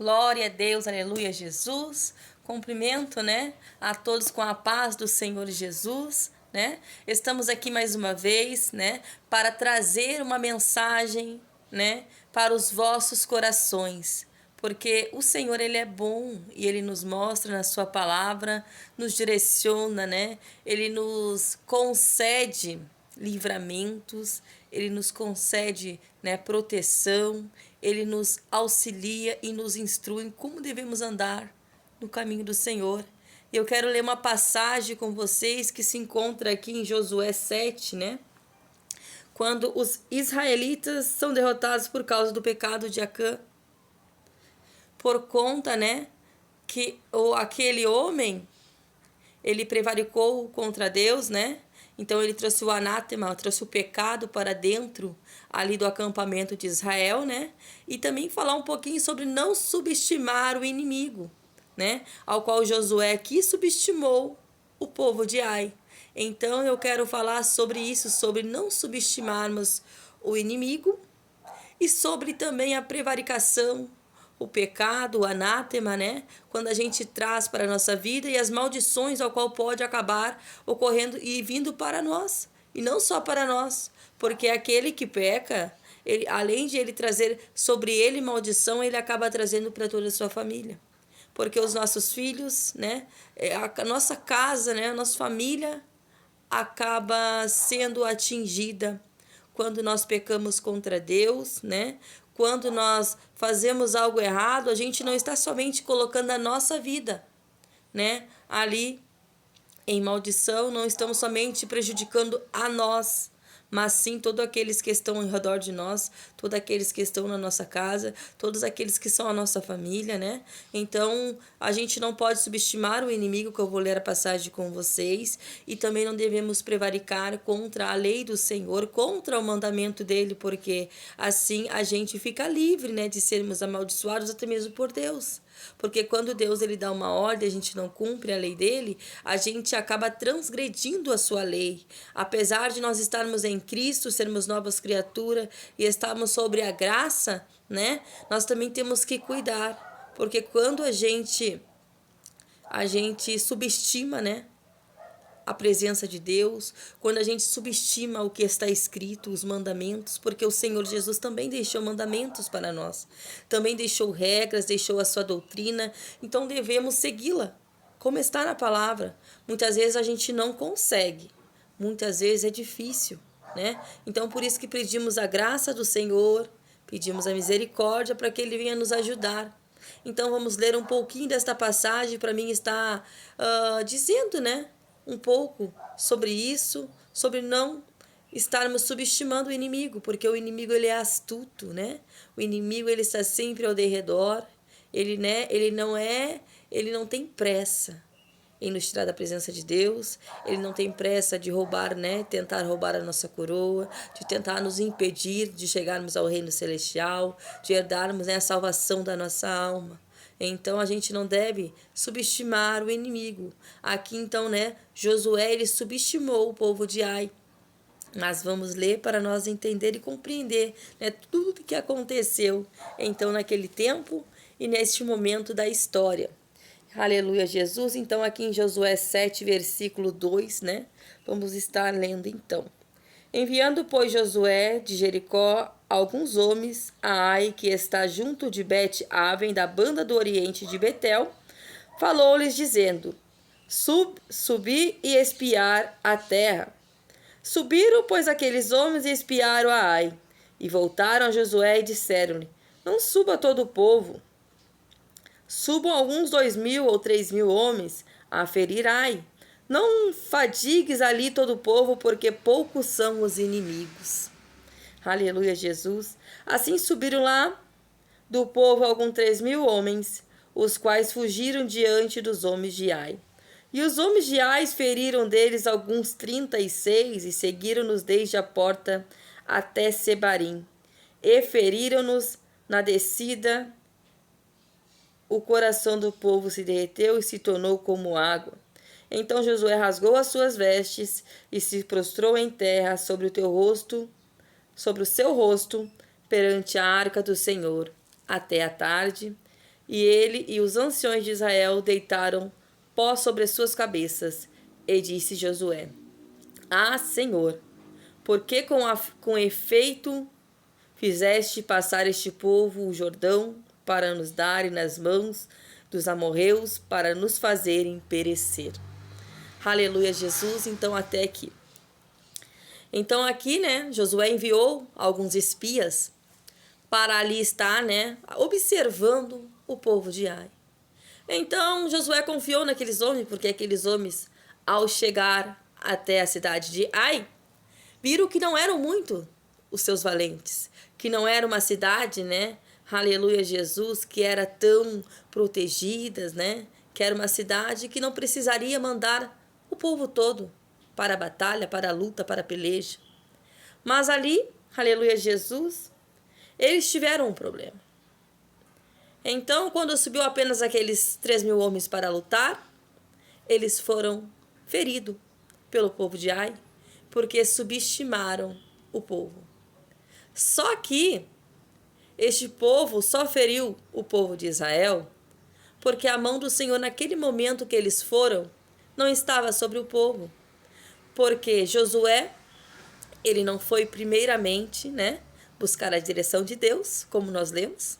Glória a Deus, aleluia, Jesus. Cumprimento, né, a todos com a paz do Senhor Jesus, né? Estamos aqui mais uma vez, né, para trazer uma mensagem, né, para os vossos corações. Porque o Senhor, Ele é bom e Ele nos mostra na Sua palavra, nos direciona, né? Ele nos concede livramentos, Ele nos concede, né, proteção, Ele nos auxilia e nos instrui em como devemos andar no caminho do Senhor. E eu quero ler uma passagem com vocês que se encontra aqui em Josué 7, né? Quando os israelitas são derrotados por causa do pecado de Acã, por conta, né, que aquele homem, ele prevaricou contra Deus, né? Então ele trouxe o anátema, trouxe o pecado para dentro ali do acampamento de Israel, né? E também falar um pouquinho sobre não subestimar o inimigo, né? Ao qual Josué aqui subestimou o povo de Ai. Então eu quero falar sobre isso, sobre não subestimarmos o inimigo e sobre também a prevaricação, o pecado, o anátema, né? Quando a gente traz para a nossa vida e as maldições ao qual pode acabar ocorrendo e vindo para nós. E não só para nós, porque aquele que peca, ele, além de ele trazer sobre ele maldição, ele acaba trazendo para toda a sua família. Porque os nossos filhos, né? A nossa casa, né? A nossa família acaba sendo atingida quando nós pecamos contra Deus, né? Quando nós fazemos algo errado, a gente não está somente colocando a nossa vida, né, ali em maldição, não estamos somente prejudicando a nós, mas sim todos aqueles que estão ao redor de nós, todos aqueles que estão na nossa casa, todos aqueles que são a nossa família, né? Então, a gente não pode subestimar o inimigo, que eu vou ler a passagem com vocês, e também não devemos prevaricar contra a lei do Senhor, contra o mandamento dele, porque assim a gente fica livre, né, de sermos amaldiçoados até mesmo por Deus. Porque quando Deus ele dá uma ordem, a gente não cumpre a lei dele, a gente acaba transgredindo a sua lei. Apesar de nós estarmos em Cristo, sermos novas criaturas e estarmos sobre a graça, né? Nós também temos que cuidar, porque quando a gente subestima, né, a presença de Deus, quando a gente subestima o que está escrito, os mandamentos, porque o Senhor Jesus também deixou mandamentos para nós, também deixou regras, deixou a sua doutrina, então devemos segui-la, como está na palavra. Muitas vezes a gente não consegue, muitas vezes é difícil, né? Então por isso que pedimos a graça do Senhor, pedimos a misericórdia para que Ele venha nos ajudar. Então vamos ler um pouquinho desta passagem, para mim está dizendo, né, um pouco sobre isso, sobre não estarmos subestimando o inimigo, porque o inimigo ele é astuto, né? O inimigo ele está sempre ao derredor, ele, né, ele não tem pressa em nos tirar da presença de Deus, ele não tem pressa de roubar, né, tentar roubar a nossa coroa, de tentar nos impedir de chegarmos ao reino celestial, de herdarmos, né, a salvação da nossa alma. Então a gente não deve subestimar o inimigo. Aqui então, né, Josué ele subestimou o povo de Ai. Mas vamos ler para nós entender e compreender, né, tudo o que aconteceu então naquele tempo e neste momento da história. Aleluia, Jesus. Então aqui em Josué 7, versículo 2, né, vamos estar lendo então. Enviando, pois, Josué de Jericó alguns homens a Ai, que está junto de Bet-Aven, da banda do oriente de Betel, falou-lhes dizendo: Subi e espiar a terra. Subiram, pois, aqueles homens e espiaram a Ai, e voltaram a Josué e disseram-lhe: Não suba todo o povo, subam alguns 2.000 ou 3.000 homens a ferir Ai. Não fadigues ali todo o povo, porque poucos são os inimigos. Aleluia, Jesus. Assim subiram lá do povo alguns 3.000 homens, os quais fugiram diante dos homens de Ai. E os homens de Ai feriram deles alguns 36 e seguiram-nos desde a porta até Sebarim. E feriram-nos na descida. O coração do povo se derreteu e se tornou como água. Então Josué rasgou as suas vestes e se prostrou em terra sobre o seu rosto, perante a arca do Senhor, até a tarde. E ele e os anciões de Israel deitaram pó sobre as suas cabeças. E disse Josué: Ah, Senhor, por que com efeito fizeste passar este povo o Jordão para nos darem nas mãos dos amorreus para nos fazerem perecer? Aleluia, Jesus. Então até aqui. Então aqui, né, Josué enviou alguns espias para ali estar, né, observando o povo de Ai. Então Josué confiou naqueles homens, porque aqueles homens, ao chegar até a cidade de Ai, viram que não eram muito os seus valentes, que não era uma cidade, né, aleluia Jesus, que era tão protegida, né, que era uma cidade que não precisaria mandar o povo todo para a batalha, para a luta, para a peleja. Mas ali, aleluia Jesus, eles tiveram um problema. Então, quando subiu apenas aqueles 3.000 homens para lutar, eles foram feridos pelo povo de Ai, porque subestimaram o povo. Só que este povo só feriu o povo de Israel porque a mão do Senhor naquele momento que eles foram não estava sobre o povo. Porque Josué, ele não foi primeiramente, né, buscar a direção de Deus, como nós lemos.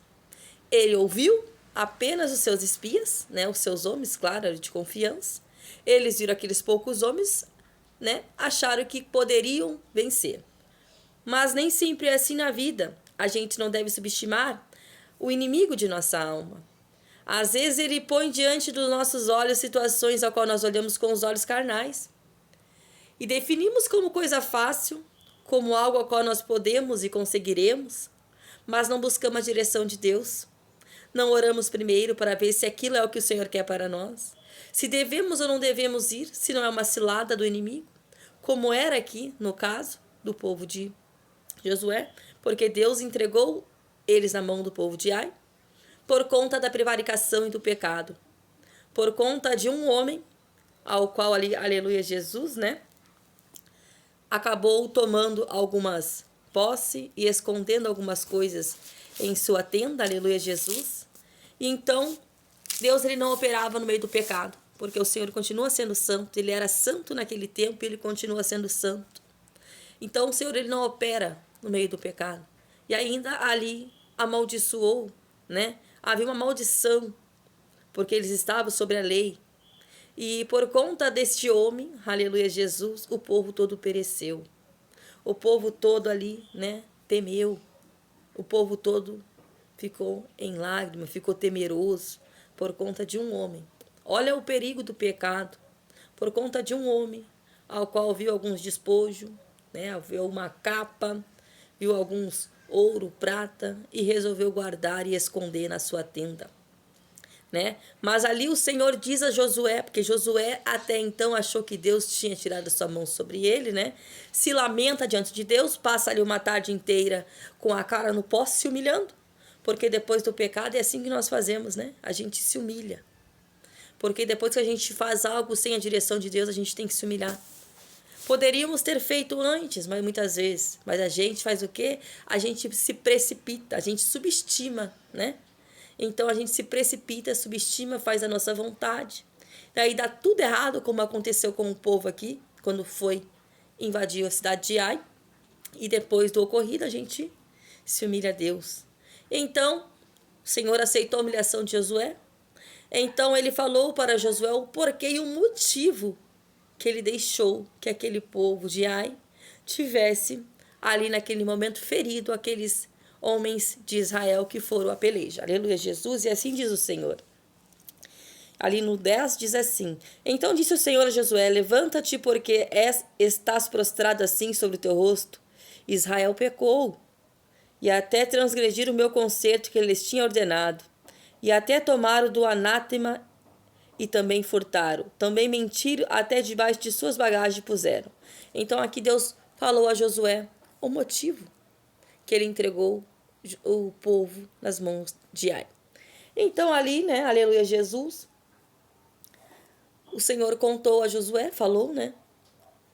Ele ouviu apenas os seus espias, né, os seus homens, claro, de confiança. Eles viram aqueles poucos homens, né, acharam que poderiam vencer. Mas nem sempre é assim na vida. A gente não deve subestimar o inimigo de nossa alma. Às vezes ele põe diante dos nossos olhos situações ao qual nós olhamos com os olhos carnais. E definimos como coisa fácil, como algo ao qual nós podemos e conseguiremos, mas não buscamos a direção de Deus. Não oramos primeiro para ver se aquilo é o que o Senhor quer para nós, se devemos ou não devemos ir, se não é uma cilada do inimigo, como era aqui no caso do povo de Josué, porque Deus entregou eles na mão do povo de Ai, por conta da prevaricação e do pecado, por conta de um homem, ao qual ali, aleluia Jesus, né, acabou tomando algumas posse e escondendo algumas coisas em sua tenda, aleluia Jesus. E então, Deus ele não operava no meio do pecado, porque o Senhor continua sendo santo, ele era santo naquele tempo e ele continua sendo santo. Então, o Senhor ele não opera no meio do pecado. E ainda ali amaldiçoou, né? Havia uma maldição, porque eles estavam sobre a lei. E por conta deste homem, aleluia Jesus, o povo todo pereceu. O povo todo ali, né, temeu. O povo todo ficou em lágrimas, ficou temeroso por conta de um homem. Olha o perigo do pecado. Por conta de um homem, ao qual viu alguns despojos, né, viu uma capa, viu alguns ouro, prata e resolveu guardar e esconder na sua tenda. Né? Mas ali o Senhor diz a Josué, porque Josué até então achou que Deus tinha tirado a sua mão sobre ele, né? Se lamenta diante de Deus, passa ali uma tarde inteira com a cara no pó se humilhando, porque depois do pecado é assim que nós fazemos, né? A gente se humilha, porque depois que a gente faz algo sem a direção de Deus, a gente tem que se humilhar. Poderíamos ter feito antes, mas muitas vezes, mas a gente faz o quê? A gente se precipita, a gente subestima, né? Então a gente se precipita, subestima, faz a nossa vontade. Daí dá tudo errado, como aconteceu com o povo aqui, quando foi invadir a cidade de Ai. E depois do ocorrido, a gente se humilha a Deus. Então, o Senhor aceitou a humilhação de Josué. Então ele falou para Josué o porquê e o motivo que ele deixou que aquele povo de Ai tivesse ali naquele momento ferido aqueles homens de Israel que foram à peleja. Aleluia, Jesus. E assim diz o Senhor. Ali no 10 diz assim: Então disse o Senhor a Josué: Levanta-te, porque estás prostrado assim sobre o teu rosto. Israel pecou, e até transgredir o meu concerto que ele lhes tinha ordenado, e até tomaram do anátema e também furtaram. Também mentiram, até debaixo de suas bagagens puseram. Então aqui Deus falou a Josué o motivo que ele entregou o povo nas mãos de Ai. Então ali, né, aleluia Jesus, o Senhor contou a Josué, falou, né,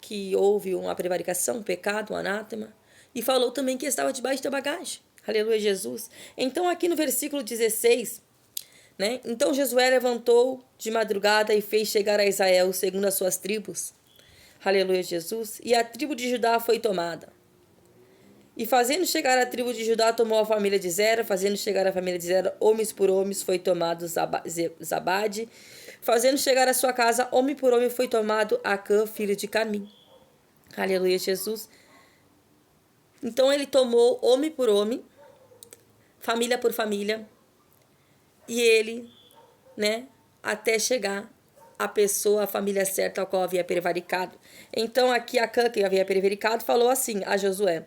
que houve uma prevaricação, um pecado, um anátema, e falou também que estava debaixo da bagagem. Aleluia Jesus. Então aqui no versículo 16, né? Então Josué levantou de madrugada e fez chegar a Israel segundo as suas tribos. Aleluia, Jesus. E a tribo de Judá foi tomada. E fazendo chegar a tribo de Judá, tomou a família de Zera. Fazendo chegar a família de Zera, homens por homens, foi tomado Zabade. Fazendo chegar a sua casa, homem por homem, foi tomado Acã, filho de Carmim. Aleluia, Jesus. Então ele tomou homem por homem, família por família, e ele, né, até chegar a pessoa, a família certa ao qual havia prevaricado. Então aqui Acã, que havia prevaricado, falou assim a Josué.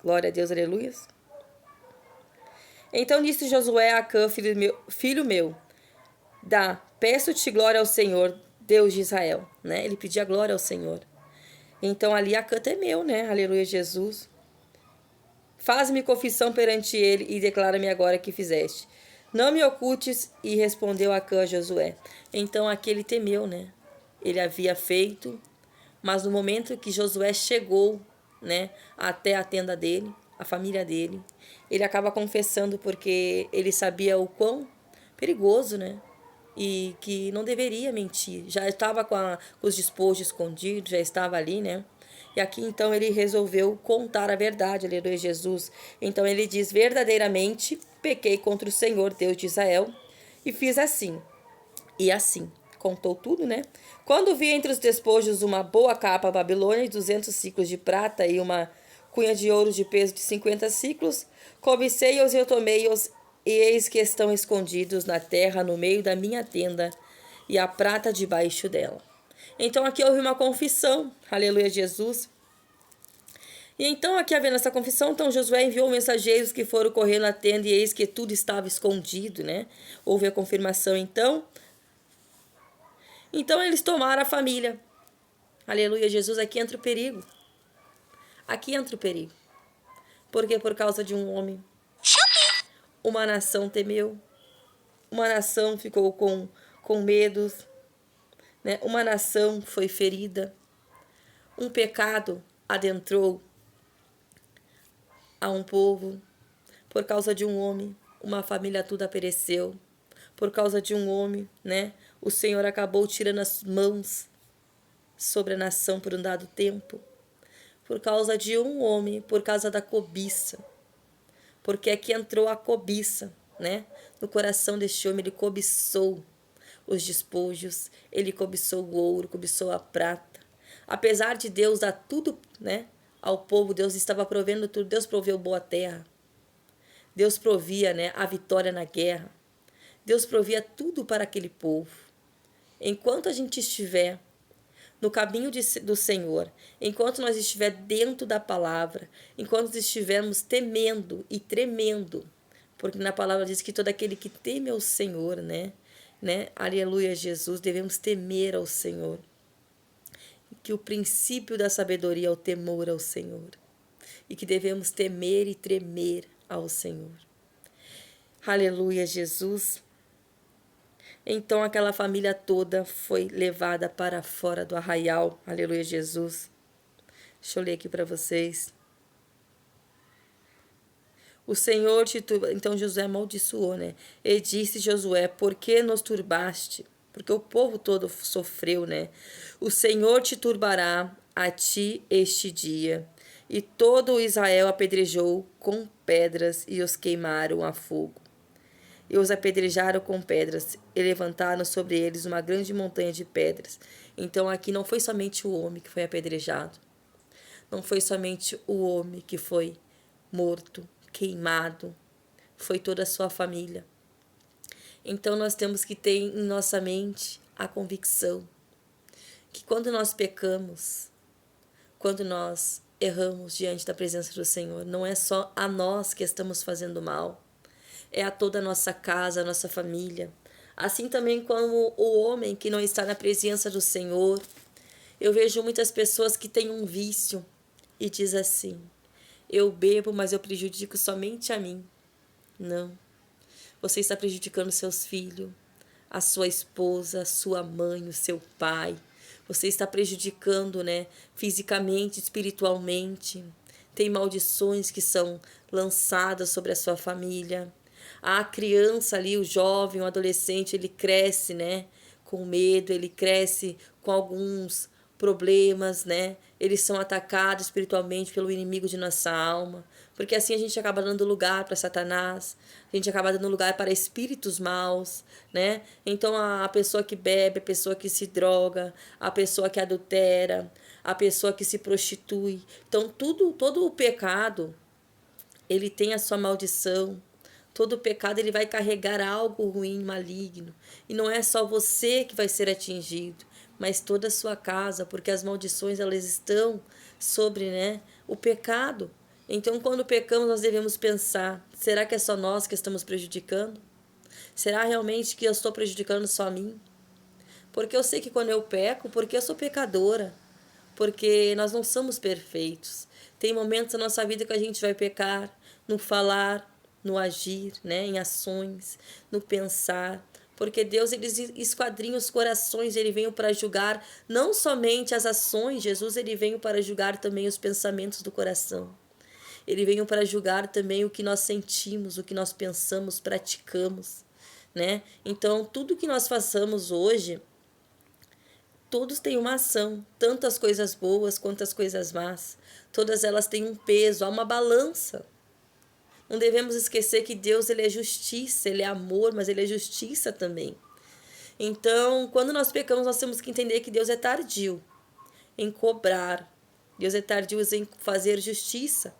Glória a Deus, aleluia. Então disse Josué a Acã, filho meu, peço-te glória ao Senhor, Deus de Israel, né? Ele pedia glória ao Senhor. Então ali Acã temeu, né? Aleluia, Jesus. Faz-me confissão perante ele e declara-me agora que fizeste. Não me ocultes, e respondeu Acã a Josué. Então aqui ele temeu, né? Ele havia feito, mas no momento que Josué chegou, né, até a tenda dele, a família dele, ele acaba confessando porque ele sabia o quão perigoso, né? E que não deveria mentir. Já estava com os despojos escondidos, já estava ali, né? E aqui então ele resolveu contar a verdade, aleluia, Jesus. Então ele diz: verdadeiramente pequei contra o Senhor, Deus de Israel, e fiz assim. E assim, contou tudo, né? Quando vi entre os despojos uma boa capa babilônia, 200 ciclos de prata e uma cunha de ouro de peso de 50 ciclos, cobicei-os e eu tomei-os, e eis que estão escondidos na terra no meio da minha tenda, e a prata debaixo dela. Então aqui houve uma confissão, aleluia, Jesus. E então aqui havendo essa confissão, então Josué enviou mensageiros que foram correr na tenda, e eis que tudo estava escondido, né? Houve a confirmação então. Então eles tomaram a família. Aleluia, Jesus, aqui entra o perigo. Aqui entra o perigo. Porque por causa de um homem, uma nação temeu. Uma nação ficou com medos, né? Uma nação foi ferida. Um pecado adentrou a um povo. Por causa de um homem, uma família toda pereceu. Por causa de um homem, né? O Senhor acabou tirando as mãos sobre a nação por um dado tempo. Por causa de um homem, por causa da cobiça. Porque aqui entrou a cobiça, né? No coração deste homem, ele cobiçou os despojos, ele cobiçou o ouro, cobiçou a prata. Apesar de Deus dar tudo, né, ao povo, Deus estava provendo tudo. Deus proveu boa terra. Deus provia, né, a vitória na guerra. Deus provia tudo para aquele povo. Enquanto a gente estiver no caminho do Senhor, enquanto nós estiver dentro da palavra, enquanto nós estivermos temendo e tremendo, porque na palavra diz que todo aquele que teme ao Senhor, né? Aleluia, Jesus, devemos temer ao Senhor. Que o princípio da sabedoria é o temor ao Senhor. E que devemos temer e tremer ao Senhor. Aleluia, Jesus. Então aquela família toda foi levada para fora do arraial. Aleluia, Jesus. Deixa eu ler aqui para vocês. O Senhor te turba. Então Josué amaldiçoou, né? E disse Josué: por que nos turbaste? Porque o povo todo sofreu, né? O Senhor te turbará a ti este dia. E todo Israel apedrejou com pedras e os queimaram a fogo. E os apedrejaram com pedras e levantaram sobre eles uma grande montanha de pedras. Então aqui não foi somente o homem que foi apedrejado. Não foi somente o homem que foi morto, queimado. Foi toda a sua família. Então nós temos que ter em nossa mente a convicção que quando nós pecamos, quando nós erramos diante da presença do Senhor, não é só a nós que estamos fazendo mal, é a toda a nossa casa, a nossa família. Assim também como o homem que não está na presença do Senhor. Eu vejo muitas pessoas que têm um vício e diz assim: eu bebo, mas eu prejudico somente a mim. Não. Você está prejudicando seus filhos, a sua esposa, a sua mãe, o seu pai. Você está prejudicando, né, fisicamente, espiritualmente. Tem maldições que são lançadas sobre a sua família. A criança ali, o jovem, o adolescente, ele cresce, né, com medo, ele cresce com alguns problemas, né? Eles são atacados espiritualmente pelo inimigo de nossa alma, porque assim a gente acaba dando lugar para Satanás, a gente acaba dando lugar para espíritos maus, né? Então a pessoa que bebe, a pessoa que se droga, a pessoa que adultera, a pessoa que se prostitui, então todo o pecado, ele tem a sua maldição. Todo pecado ele vai carregar algo ruim, maligno. E não é só você que vai ser atingido, mas toda a sua casa, porque as maldições elas estão sobre, né, o pecado. Então, quando pecamos, nós devemos pensar: será que é só nós que estamos prejudicando? Será realmente que eu estou prejudicando só a mim? Porque eu sei que quando eu peco, porque eu sou pecadora, porque nós não somos perfeitos. Tem momentos na nossa vida que a gente vai pecar no falar, no agir, né, em ações, no pensar, porque Deus ele esquadrinha os corações, ele veio para julgar não somente as ações, Jesus ele veio para julgar também os pensamentos do coração. Ele veio para julgar também o que nós sentimos, o que nós pensamos, praticamos, né? Então, tudo que nós façamos hoje, todos têm uma ação, tanto as coisas boas quanto as coisas más. Todas elas têm um peso, há uma balança. Não devemos esquecer que Deus ele é justiça, ele é amor, mas ele é justiça também. Então, quando nós pecamos, nós temos que entender que Deus é tardio em cobrar. Deus é tardio em fazer justiça.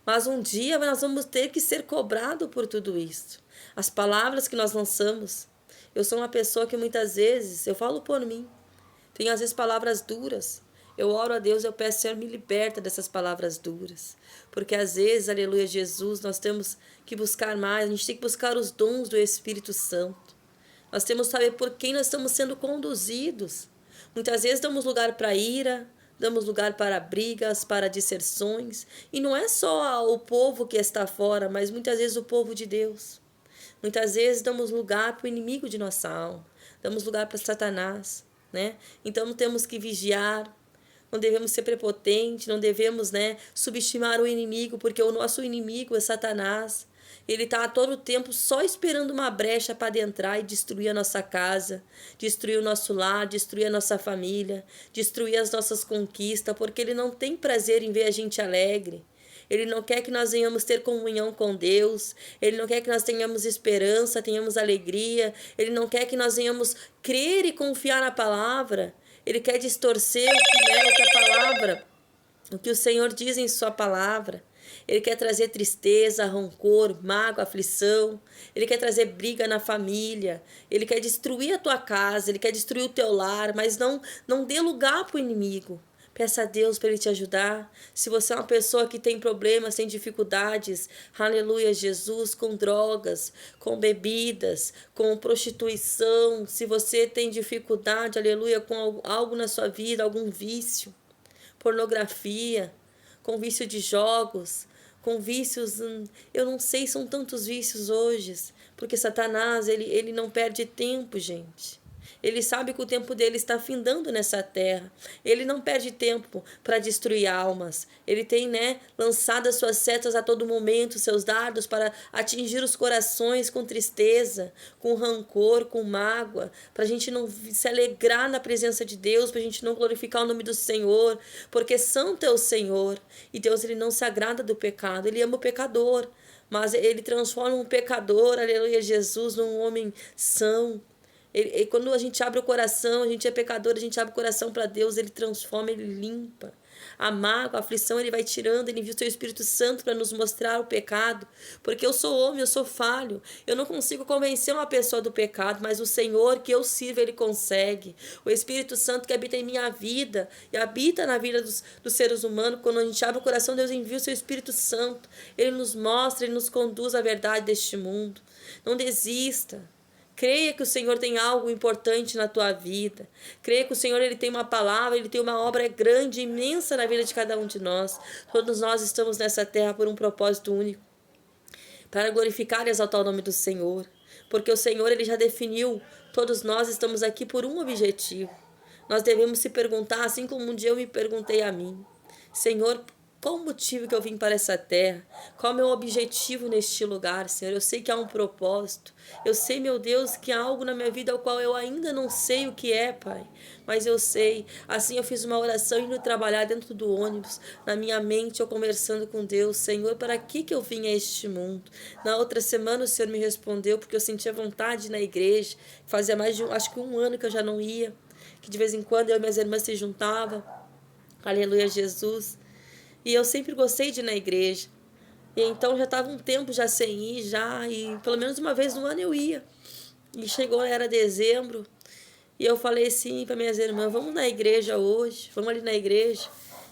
Mas um dia nós vamos ter que ser cobrado por tudo isso. As palavras que nós lançamos. Eu sou uma pessoa que muitas vezes, eu falo por mim, tenho às vezes palavras duras. Eu oro a Deus, eu peço, Senhor, me liberta dessas palavras duras. Porque às vezes, aleluia, Jesus, nós temos que buscar mais, a gente tem que buscar os dons do Espírito Santo. Nós temos que saber por quem nós estamos sendo conduzidos. Muitas vezes damos lugar para ira, damos lugar para brigas, para disserções. E não é só o povo que está fora, mas muitas vezes o povo de Deus. Muitas vezes damos lugar para o inimigo de nossa alma. Damos lugar para Satanás, né? Então temos que vigiar. Não devemos ser prepotentes, não devemos, né, subestimar o inimigo, porque o nosso inimigo é Satanás. Ele está a todo tempo só esperando uma brecha para adentrar e destruir a nossa casa, destruir o nosso lar, destruir a nossa família, destruir as nossas conquistas, porque ele não tem prazer em ver a gente alegre. Ele não quer que nós venhamos ter comunhão com Deus. Ele não quer que nós tenhamos esperança, tenhamos alegria. Ele não quer que nós venhamos crer e confiar na palavra. Ele quer distorcer o que a palavra, o que o Senhor diz em sua palavra. Ele quer trazer tristeza, rancor, mágoa, aflição. Ele quer trazer briga na família. Ele quer destruir a tua casa, ele quer destruir o teu lar, mas não dê lugar para o inimigo. Peça a Deus para Ele te ajudar. Se você é uma pessoa que tem problemas, tem dificuldades, aleluia, Jesus, com drogas, com bebidas, com prostituição, se você tem dificuldade, aleluia, com algo na sua vida, algum vício, pornografia, com vício de jogos, com vícios, eu não sei, são tantos vícios hoje, porque Satanás, ele não perde tempo, gente. Ele sabe que o tempo dele está findando nessa terra. Ele não perde tempo para destruir almas. Ele tem, né, lançado as suas setas a todo momento, seus dardos para atingir os corações com tristeza, com rancor, com mágoa, para a gente não se alegrar na presença de Deus, para a gente não glorificar o nome do Senhor, porque santo é o Senhor. E Deus ele não se agrada do pecado, ele ama o pecador, mas ele transforma um pecador, aleluia, Jesus, num homem são. Quando a gente abre o coração, a gente é pecador, a gente abre o coração para Deus, ele transforma, ele limpa. A mágoa, a aflição, ele vai tirando, ele envia o seu Espírito Santo para nos mostrar o pecado. Porque eu sou homem, eu sou falho. Eu não consigo convencer uma pessoa do pecado, mas o Senhor que eu sirvo, ele consegue. O Espírito Santo que habita em minha vida e habita na vida dos seres humanos, quando a gente abre o coração, Deus envia o seu Espírito Santo. Ele nos mostra, ele nos conduz à verdade deste mundo. Não desista. Creia que o Senhor tem algo importante na tua vida. Creia que o Senhor ele tem uma palavra, ele tem uma obra grande, imensa na vida de cada um de nós. Todos nós estamos nessa terra por um propósito único, para glorificar e exaltar o nome do Senhor. Porque o Senhor ele já definiu, todos nós estamos aqui por um objetivo. Nós devemos se perguntar, assim como um dia eu me perguntei a mim: Senhor, Qual o motivo que eu vim para essa terra? Qual é o meu objetivo neste lugar, Senhor? Eu sei que há um propósito. Eu sei, meu Deus, que há algo na minha vida ao qual eu ainda não sei o que é, Pai. Mas eu sei. Assim eu fiz uma oração indo trabalhar dentro do ônibus. Na minha mente eu conversando com Deus. Senhor, para que eu vim a este mundo? Na outra semana o Senhor me respondeu porque eu sentia vontade na igreja. Fazia mais de, acho que um ano que eu já não ia. Que de vez em quando eu e minhas irmãs se juntavam. Aleluia, Jesus. E eu sempre gostei de ir na igreja. E então já estava um tempo já sem ir, já, e pelo menos uma vez no ano eu ia. E chegou, era dezembro, e eu falei assim para minhas irmãs, vamos na igreja hoje, vamos ali na igreja.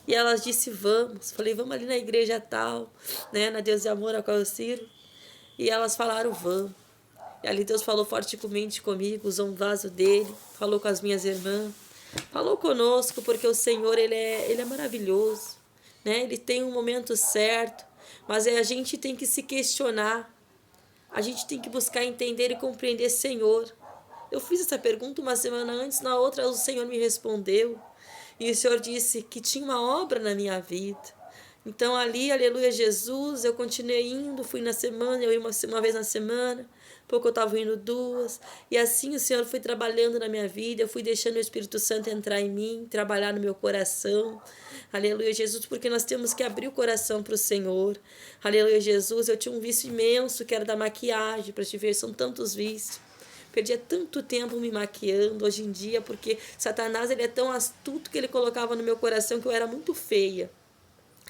E elas disse, vamos. Falei, vamos ali na igreja tal, né, na Deus de Amor, a qual eu sirvo. E elas falaram, vamos. E ali Deus falou fortemente comigo, usou um vaso dele, falou com as minhas irmãs, falou conosco, porque o Senhor, ele é maravilhoso, né? Ele tem um momento certo, mas a gente tem que se questionar, a gente tem que buscar entender e compreender, Senhor. Eu fiz essa pergunta uma semana antes, na outra o Senhor me respondeu, e o Senhor disse que tinha uma obra na minha vida. Então ali, aleluia Jesus, eu continuei indo, fui na semana, eu ia uma vez na semana, pouco eu estava indo duas, e assim o Senhor foi trabalhando na minha vida, eu fui deixando o Espírito Santo entrar em mim, trabalhar no meu coração, aleluia Jesus, porque nós temos que abrir o coração para o Senhor, aleluia Jesus. Eu tinha um vício imenso que era da maquiagem, para te ver, são tantos vícios. Perdia tanto tempo me maquiando hoje em dia, porque Satanás ele é tão astuto que ele colocava no meu coração que eu era muito feia.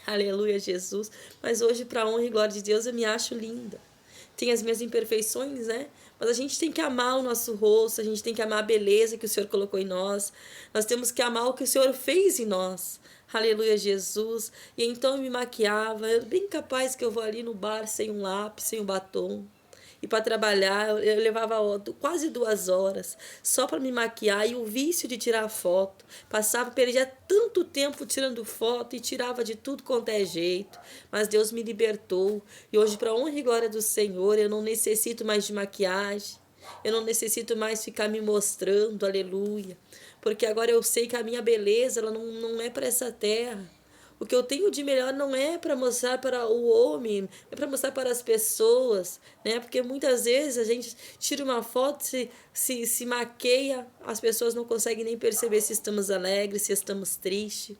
Aleluia, Jesus. Mas hoje, para a honra e glória de Deus, eu me acho linda. Tem as minhas imperfeições, né? Mas a gente tem que amar o nosso rosto, a gente tem que amar a beleza que o Senhor colocou em nós. Nós temos que amar o que o Senhor fez em nós. Aleluia, Jesus. E então eu me maquiava. Eu bem capaz que eu vou ali no bar sem um lápis, sem um batom. E para trabalhar, eu levava quase 2 horas só para me maquiar, e o vício de tirar foto. Passava, perdia tanto tempo tirando foto e tirava de tudo quanto é jeito. Mas Deus me libertou. E hoje, para a honra e glória do Senhor, eu não necessito mais de maquiagem. Eu não necessito mais ficar me mostrando, aleluia. Porque agora eu sei que a minha beleza ela não é para essa terra. O que eu tenho de melhor não é para mostrar para o homem, é para mostrar para as pessoas, né? Porque muitas vezes a gente tira uma foto, se maqueia, as pessoas não conseguem nem perceber se estamos alegres, se estamos tristes.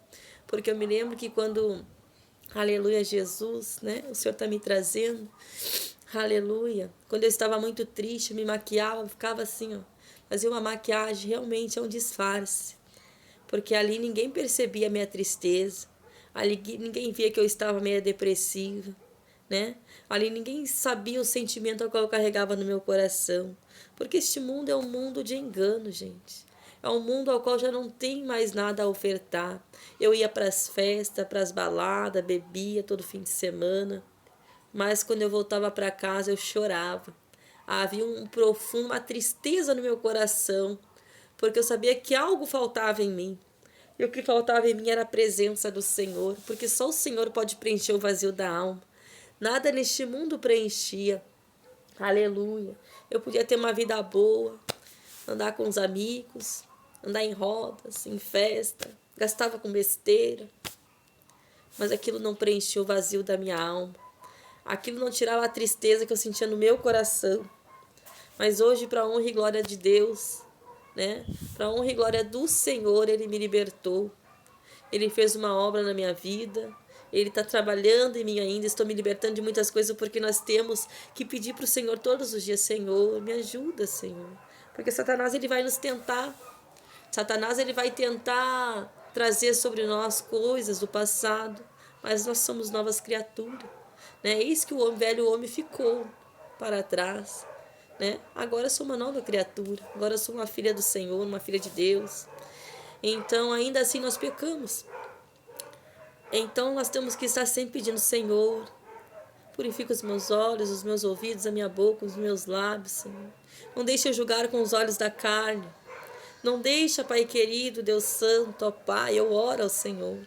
Porque eu me lembro que quando, aleluia, Jesus, né? O Senhor está me trazendo, aleluia. Quando eu estava muito triste, me maquiava, ficava assim, ó. Fazia uma maquiagem, realmente é um disfarce. Porque ali ninguém percebia a minha tristeza. Ali ninguém via que eu estava meio depressiva, né? Ali ninguém sabia o sentimento ao qual eu carregava no meu coração. Porque este mundo é um mundo de engano, gente. É um mundo ao qual já não tem mais nada a ofertar. Eu ia para as festas, para as baladas, bebia todo fim de semana. Mas quando eu voltava para casa, eu chorava. Havia uma tristeza no meu coração, porque eu sabia que algo faltava em mim. E o que faltava em mim era a presença do Senhor, porque só o Senhor pode preencher o vazio da alma. Nada neste mundo preenchia. Aleluia. Eu podia ter uma vida boa, andar com os amigos, andar em rodas, em festa, gastava com besteira, mas aquilo não preenchia o vazio da minha alma. Aquilo não tirava a tristeza que eu sentia no meu coração. Mas hoje, para a honra e glória de Deus, né? Para a honra e glória do Senhor, Ele me libertou. Ele fez uma obra na minha vida. Ele está trabalhando em mim ainda. Estou me libertando de muitas coisas, porque nós temos que pedir para o Senhor todos os dias: Senhor, me ajuda, Senhor. Porque Satanás ele vai nos tentar. Satanás ele vai tentar trazer sobre nós coisas do passado. Mas nós somos novas criaturas, né? Eis que o velho homem ficou para trás, né? Agora eu sou uma nova criatura. Agora eu sou uma filha do Senhor, uma filha de Deus. Então, ainda assim, nós pecamos. Então, nós temos que estar sempre pedindo: Senhor, purifica os meus olhos, os meus ouvidos, a minha boca, os meus lábios, Senhor. Não deixe eu julgar com os olhos da carne. Não deixa, Pai querido, Deus santo, ó Pai, eu oro ao Senhor.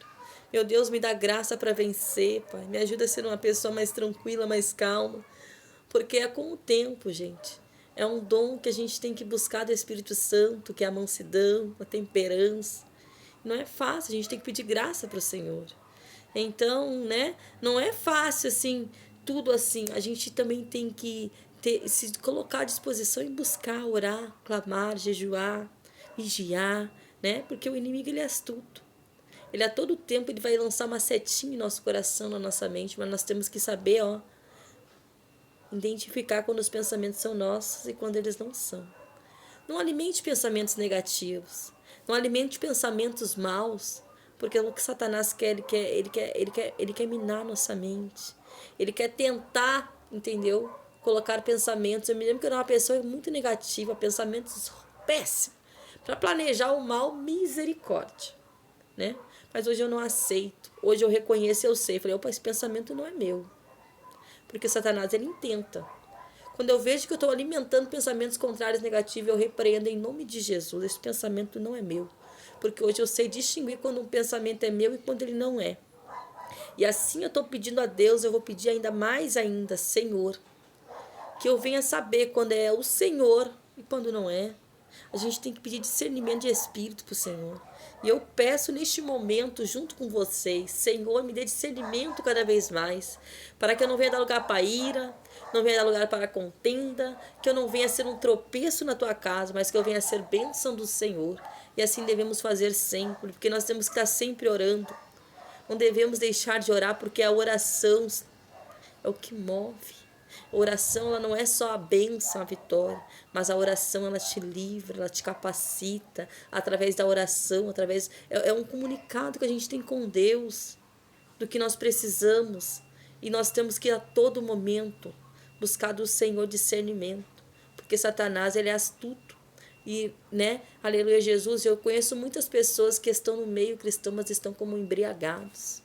Meu Deus, me dá graça para vencer, Pai. Me ajuda a ser uma pessoa mais tranquila, mais calma. Porque é com o tempo, gente. É um dom que a gente tem que buscar do Espírito Santo, que é a mansidão, a temperança. Não é fácil, a gente tem que pedir graça para o Senhor. Então, né, não é fácil assim, tudo assim. A gente também tem que se colocar à disposição e buscar, orar, clamar, jejuar, vigiar, né? Porque o inimigo ele é astuto. Ele a todo tempo ele vai lançar uma setinha em nosso coração, na nossa mente, mas nós temos que saber, ó, identificar quando os pensamentos são nossos e quando eles não são. Não alimente pensamentos negativos. Não alimente pensamentos maus, porque o que Satanás quer, ele quer minar nossa mente. Ele quer tentar, entendeu? Colocar pensamentos. Eu me lembro que eu era uma pessoa muito negativa, pensamentos péssimos, para planejar o mal, misericórdia, né? Mas hoje eu não aceito. Hoje eu reconheço e eu sei. Falei, opa, esse pensamento não é meu. Porque Satanás, ele intenta. Quando eu vejo que eu estou alimentando pensamentos contrários negativos, eu repreendo em nome de Jesus. Esse pensamento não é meu. Porque hoje eu sei distinguir quando um pensamento é meu e quando ele não é. E assim eu estou pedindo a Deus, eu vou pedir ainda mais ainda, Senhor, que eu venha saber quando é o Senhor e quando não é. A gente tem que pedir discernimento de espírito para o Senhor. E eu peço neste momento, junto com vocês, Senhor, me dê discernimento cada vez mais, para que eu não venha dar lugar para ira, não venha dar lugar para contenda, que eu não venha ser um tropeço na tua casa, mas que eu venha ser bênção do Senhor. E assim devemos fazer sempre, porque nós temos que estar sempre orando. Não devemos deixar de orar, porque a oração é o que move. A oração ela não é só a bênção, a vitória, mas a oração ela te livra, ela te capacita através da oração, é um comunicado que a gente tem com Deus do que nós precisamos e nós temos que a todo momento buscar do Senhor discernimento, porque Satanás ele é astuto e, né, aleluia Jesus, eu conheço muitas pessoas que estão no meio cristão, mas estão como embriagados.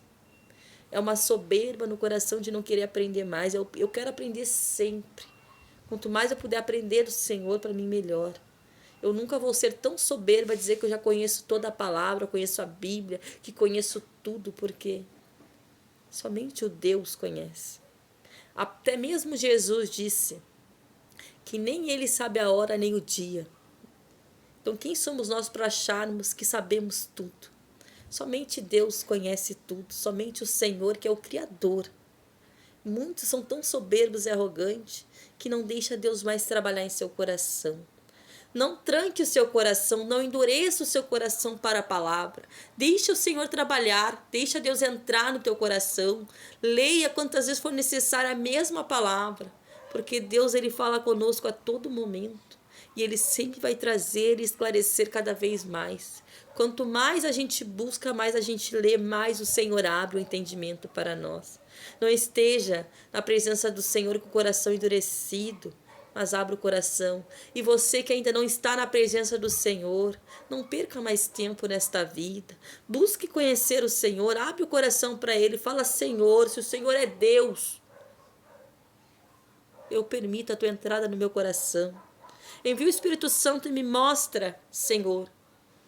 É uma soberba no coração de não querer aprender mais. Eu quero aprender sempre. Quanto mais eu puder aprender do Senhor, para mim, melhor. Eu nunca vou ser tão soberba a dizer que eu já conheço toda a palavra, conheço a Bíblia, que conheço tudo, porque somente o Deus conhece. Até mesmo Jesus disse que nem ele sabe a hora nem o dia. Então, quem somos nós para acharmos que sabemos tudo? Somente Deus conhece tudo, somente o Senhor que é o Criador. Muitos são tão soberbos e arrogantes que não deixa Deus mais trabalhar em seu coração. Não tranque o seu coração, não endureça o seu coração para a palavra. Deixa o Senhor trabalhar, deixa Deus entrar no teu coração. Leia quantas vezes for necessária a mesma palavra, porque Deus ele fala conosco a todo momento. E Ele sempre vai trazer e esclarecer cada vez mais. Quanto mais a gente busca, mais a gente lê, mais o Senhor abre o entendimento para nós. Não esteja na presença do Senhor com o coração endurecido, mas abra o coração. E você que ainda não está na presença do Senhor, não perca mais tempo nesta vida. Busque conhecer o Senhor, abre o coração para Ele, fala: Senhor, se o Senhor é Deus, eu permito a tua entrada no meu coração. Envia o Espírito Santo e me mostra, Senhor,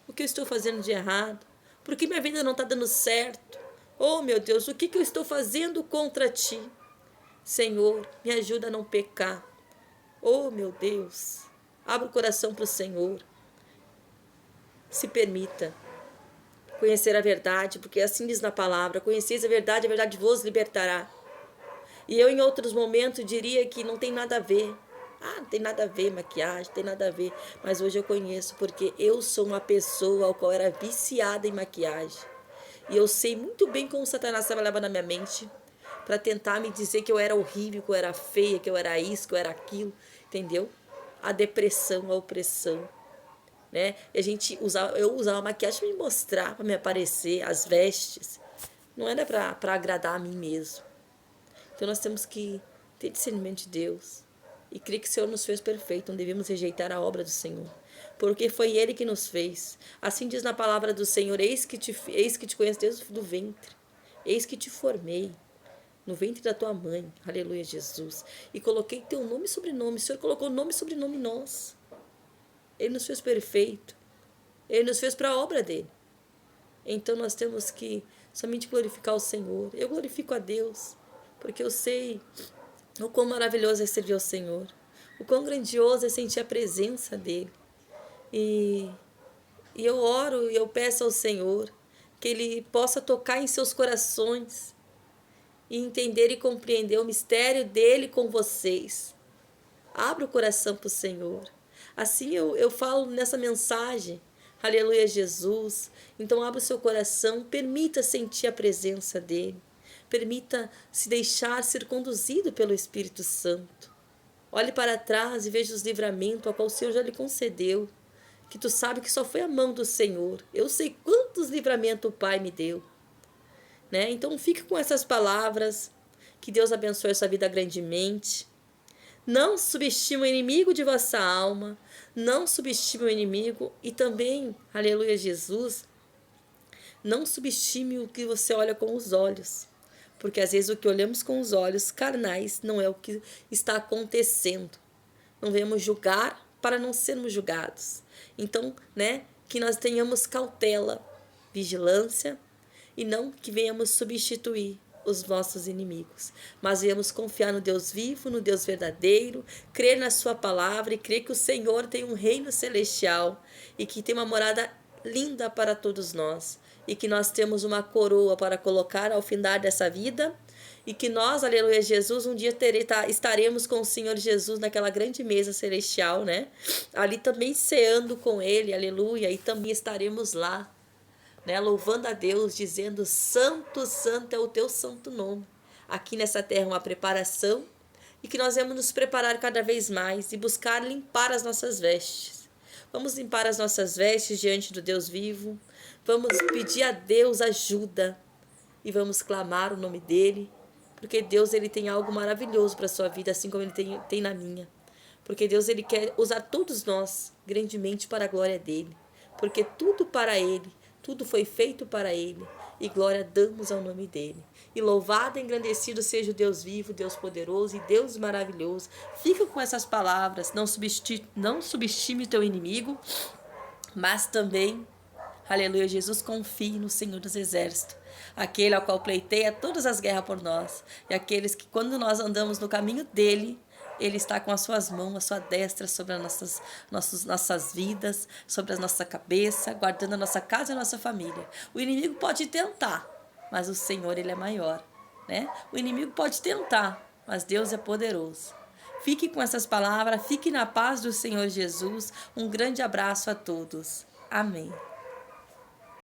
o que eu estou fazendo de errado. Por que minha vida não está dando certo? Oh, meu Deus, o que eu estou fazendo contra ti? Senhor, me ajuda a não pecar. Oh, meu Deus, abra o coração para o Senhor. Se permita conhecer a verdade, porque assim diz na palavra: conheceis a verdade vos libertará. E eu, em outros momentos, diria que não tem nada a ver. Ah, não tem nada a ver maquiagem, não tem nada a ver. Mas hoje eu conheço, porque eu sou uma pessoa ao qual era viciada em maquiagem. E eu sei muito bem como Satanás trabalhava na minha mente para tentar me dizer que eu era horrível, que eu era feia, que eu era isso, que eu era aquilo. Entendeu? A depressão, a opressão. Né? E eu usava maquiagem para me mostrar, para me aparecer, as vestes. Não era para agradar a mim mesmo. Então nós temos que ter discernimento de Deus e crer que o Senhor nos fez perfeito. Não devemos rejeitar a obra do Senhor, porque foi Ele que nos fez. Assim diz na palavra do Senhor: eis que te conheço desde do ventre, eis que te formei no ventre da tua mãe, aleluia Jesus, e coloquei teu nome e sobrenome. O Senhor colocou nome e sobrenome em nós. Ele nos fez perfeito, Ele nos fez para a obra dele. Então nós temos que somente glorificar o Senhor. Eu glorifico a Deus, porque eu sei o quão maravilhoso é servir ao Senhor, o quão grandioso é sentir a presença dEle. E eu oro e eu peço ao Senhor, que Ele possa tocar em seus corações e entender e compreender o mistério dele com vocês. Abra o coração para o Senhor. Assim eu falo nessa mensagem. Aleluia, Jesus. Então abra o seu coração, permita sentir a presença dele. Permita se deixar ser conduzido pelo Espírito Santo. Olhe para trás e veja os livramentos a qual o Senhor já lhe concedeu. Que tu sabe que só foi a mão do Senhor. Eu sei quantos livramentos o Pai me deu. Né? Então fique com essas palavras. Que Deus abençoe a sua vida grandemente. Não subestime o inimigo de vossa alma. Não subestime o inimigo. E também, aleluia, Jesus, não subestime o que você olha com os olhos. Porque às vezes o que olhamos com os olhos carnais não é o que está acontecendo. Não venhamos julgar para não sermos julgados. Então, né, que nós tenhamos cautela, vigilância, e não que venhamos substituir os nossos inimigos, mas venhamos confiar no Deus vivo, no Deus verdadeiro, crer na sua palavra e crer que o Senhor tem um reino celestial e que tem uma morada linda para todos nós e que nós temos uma coroa para colocar ao findar dessa vida e que nós, aleluia, Jesus, um dia estaremos com o Senhor Jesus naquela grande mesa celestial, né? Ali também ceando com Ele, aleluia, e também estaremos lá, né, louvando a Deus, dizendo: Santo, Santo é o teu santo nome. Aqui nessa terra uma preparação e que nós vamos nos preparar cada vez mais e buscar limpar as nossas vestes. Vamos limpar as nossas vestes diante do Deus vivo. Vamos pedir a Deus ajuda e vamos clamar o nome dEle, porque Deus, ele tem algo maravilhoso para a sua vida, assim como ele tem na minha. Porque Deus, ele quer usar todos nós grandemente para a glória dEle, porque tudo para Ele, tudo foi feito para Ele, e glória damos ao nome dEle. E louvado e engrandecido seja o Deus vivo, Deus poderoso e Deus maravilhoso. Fica com essas palavras, não subestime o teu inimigo, mas também, aleluia, Jesus, confie no Senhor dos Exércitos, aquele ao qual pleiteia todas as guerras por nós, e aqueles que quando nós andamos no caminho dEle, Ele está com as suas mãos, a sua destra sobre as nossas vidas, sobre a nossa cabeça, guardando a nossa casa e a nossa família. O inimigo pode tentar, mas o Senhor, Ele é maior, né? O inimigo pode tentar, mas Deus é poderoso. Fique com essas palavras, fique na paz do Senhor Jesus. Um grande abraço a todos. Amém.